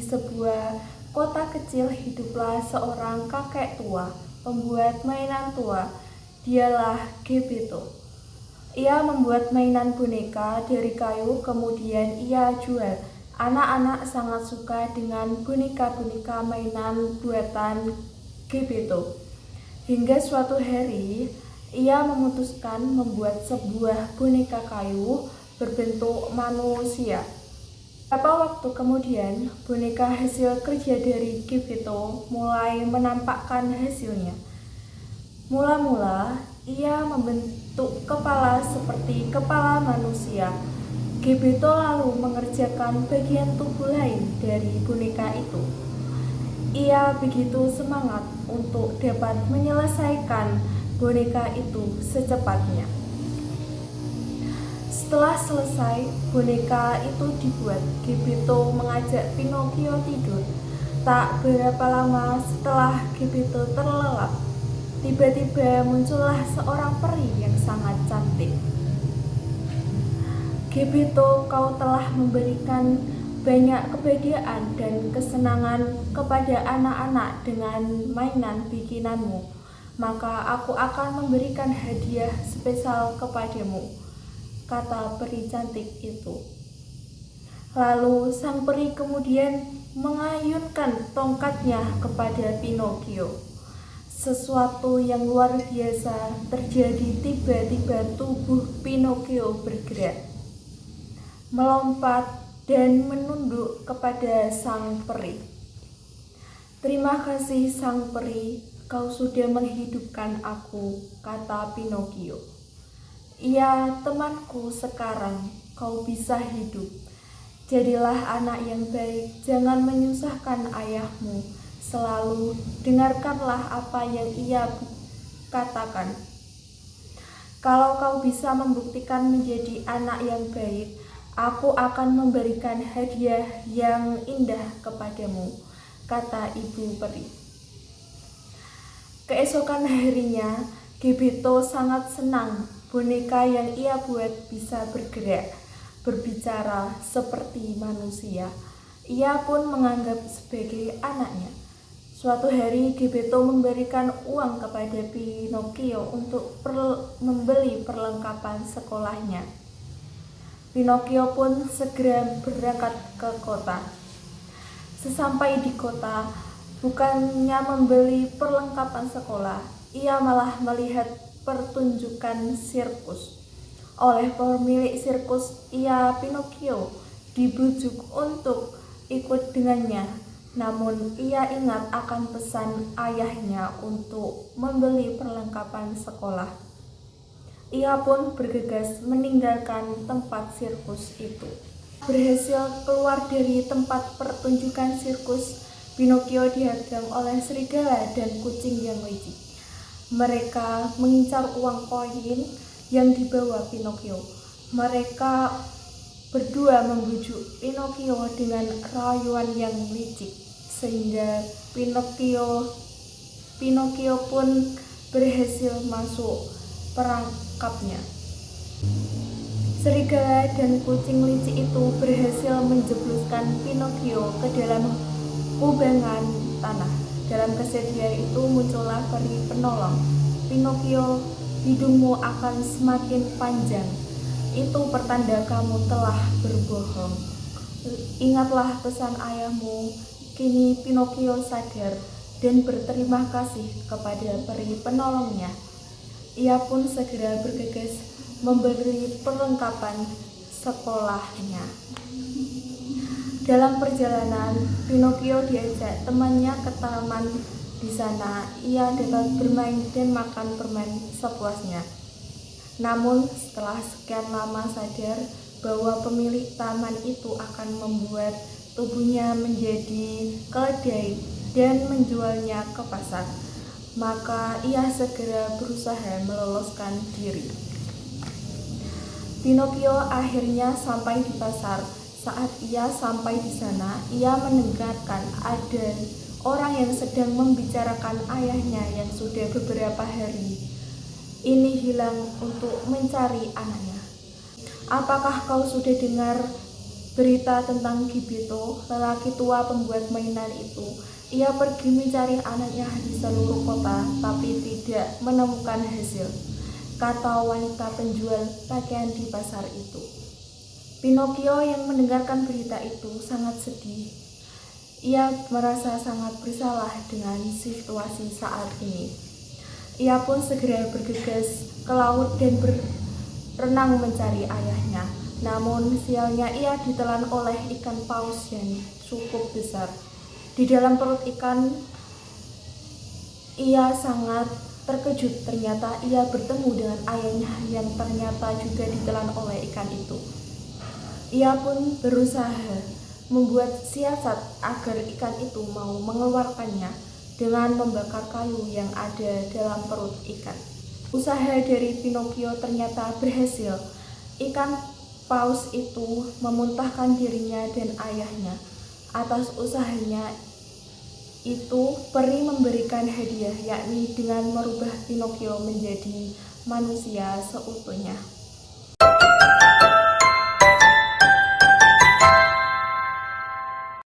sebuah kota kecil hiduplah seorang kakek tua, pembuat mainan tua. Dialah Geppetto. Ia membuat mainan boneka dari kayu, kemudian ia jual. Anak-anak sangat suka dengan boneka-boneka mainan buatan Geppetto. Hingga suatu hari, ia memutuskan membuat sebuah boneka kayu berbentuk manusia. Beberapa waktu kemudian, boneka hasil kerja dari Geppetto mulai menampakkan hasilnya. Mula-mula, ia membentuk kepala seperti kepala manusia. Geppetto lalu mengerjakan bagian tubuh lain dari boneka itu. Ia begitu semangat untuk dapat menyelesaikan boneka itu secepatnya. Setelah selesai boneka itu dibuat, Geppetto mengajak Pinocchio tidur. Tak berapa lama setelah Geppetto terlelap, tiba-tiba muncullah seorang peri yang sangat cantik. Geppetto, kau telah memberikan banyak kebahagiaan dan kesenangan kepada anak-anak dengan mainan bikinanmu. Maka aku akan memberikan hadiah spesial kepadamu, kata peri cantik itu. Lalu sang peri kemudian mengayunkan tongkatnya kepada Pinocchio. Sesuatu yang luar biasa terjadi. Tiba-tiba tubuh Pinocchio bergerak, melompat dan menunduk kepada sang peri. Terima kasih sang peri, kau sudah menghidupkan aku, kata Pinocchio. Iya, temanku, sekarang kau bisa hidup. Jadilah anak yang baik, jangan menyusahkan ayahmu. Selalu dengarkanlah apa yang ia katakan. Kalau kau bisa membuktikan menjadi anak yang baik, aku akan memberikan hadiah yang indah kepadamu, kata ibu peri. Keesokan harinya, Geppetto sangat senang boneka yang ia buat bisa bergerak, berbicara seperti manusia. Ia pun menganggap sebagai anaknya. Suatu hari Geppetto memberikan uang kepada Pinocchio untuk membeli perlengkapan sekolahnya. Pinocchio pun segera berangkat ke kota. Sesampai di kota, bukannya membeli perlengkapan sekolah, ia malah melihat pertunjukan sirkus. Oleh pemilik sirkus, Pinocchio dibujuk untuk ikut dengannya. Namun ia ingat akan pesan ayahnya untuk membeli perlengkapan sekolah. Ia pun bergegas meninggalkan tempat sirkus itu. Berhasil keluar dari tempat pertunjukan sirkus, Pinocchio dihadang oleh serigala dan kucing yang licik. Mereka mengincar uang koin yang dibawa Pinocchio. Mereka berdua membujuk Pinocchio dengan rayuan yang licik, sehingga Pinocchio pun berhasil masuk perangkapnya. Serigala dan kucing licik itu berhasil menjebloskan Pinocchio ke dalam kubangan tanah. Dalam kesedihan itu muncullah peri penolong. Pinocchio, hidungmu akan semakin panjang. Itu pertanda kamu telah berbohong. Ingatlah pesan ayahmu. Kini Pinocchio sadar dan berterima kasih kepada peri penolongnya. Ia pun segera bergegas memberi perlengkapan sekolahnya. Dalam perjalanan, Pinocchio diajak temannya ke taman. Di sana, ia dapat bermain dan makan permen sepuasnya. Namun, setelah sekian lama sadar bahwa pemilik taman itu akan membuat tubuhnya menjadi keledai dan menjualnya ke pasar, maka ia segera berusaha meloloskan diri. Pinocchio akhirnya sampai di pasar. Saat ia sampai di sana, ia mendengarkan ada orang yang sedang membicarakan ayahnya yang sudah beberapa hari ini hilang untuk mencari anaknya. Apakah kau sudah dengar berita tentang Gibito, lelaki tua pembuat mainan itu. Ia pergi mencari anaknya di seluruh kota, tapi tidak menemukan hasil, kata wanita penjual pakaian di pasar itu. Pinocchio yang mendengarkan berita itu sangat sedih. Ia merasa sangat bersalah dengan situasi saat ini. Ia pun segera bergegas ke laut dan berenang mencari ayahnya. Namun sialnya ia ditelan oleh ikan paus yang cukup besar. Di dalam perut ikan, ia sangat terkejut. Ternyata ia bertemu dengan ayahnya yang ternyata juga ditelan oleh ikan itu. Ia pun berusaha membuat siasat agar ikan itu mau mengeluarkannya dengan membakar kayu yang ada dalam perut ikan. Usaha dari Pinocchio ternyata berhasil. Ikan paus itu memuntahkan dirinya dan ayahnya. Atas usahanya itu, peri memberikan hadiah, yakni dengan merubah Pinocchio menjadi manusia seutuhnya.